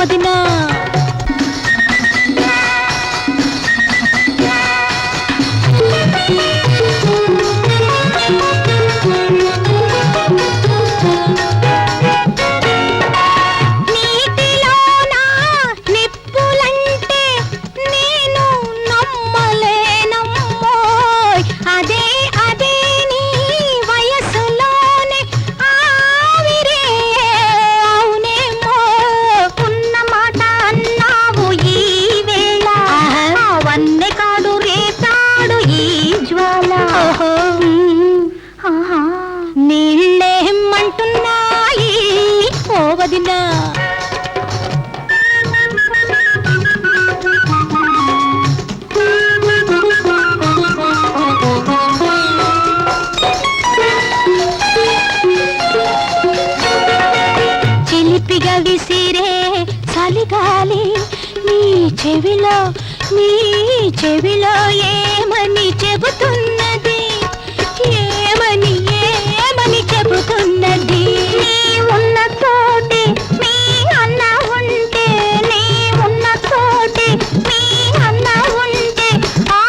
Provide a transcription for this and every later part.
వదినా నీళ్ళేమంటున్నాయి ఓ వదినా చిలిపిగా విసిరే చలిగాలి నీ చెవిలో ఏమని చెబుతున్నది ఏమని చెబుతున్నది నీ ఉన్న తోటి మీ అన్న ఉంటే నీ ఉన్న తోటి మీ అన్న ఉంటే ఆ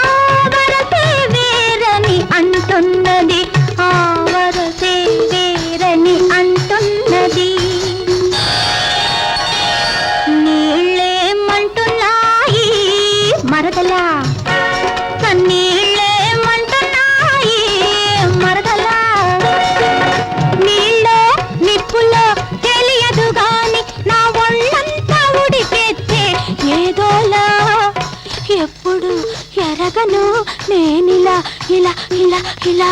వరసే వేరని అంటున్నది ఆ వరసే వేరని అంటున్నది నీళ్ళేమంటున్నాయి మరదలా నీళ్ళేమంటున్నాయి మరదలా నీళ్ళో నిప్పులో తెలియదు గాని నా ఒళ్ళంతా ఉడికెత్తే ఏదోలా ఎప్పుడు ఎరగను నేనిలా ఇలా ఇలా ఇలా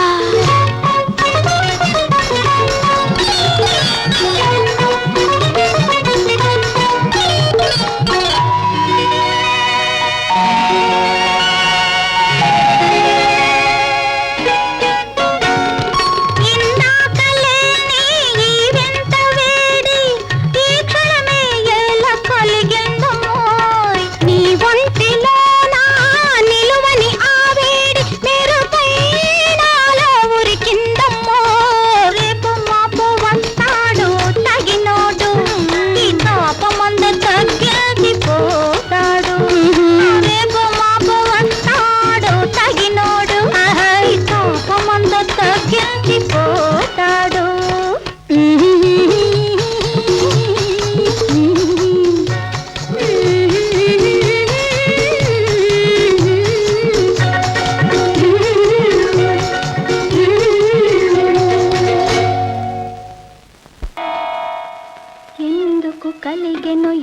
పోతాడు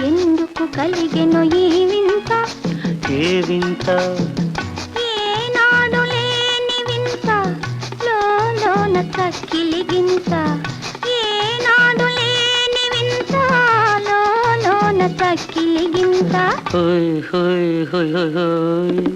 ఎందుకు కలిగెను ఈ వింత ఏ వింత ఏనాడు లేని వింత లోన తక్కిలిగింత ఏనాడు లేని వింత లోన తక్కిలిగింత హోయ్ హోయ్ హోయ్ హోయ్ హోయ్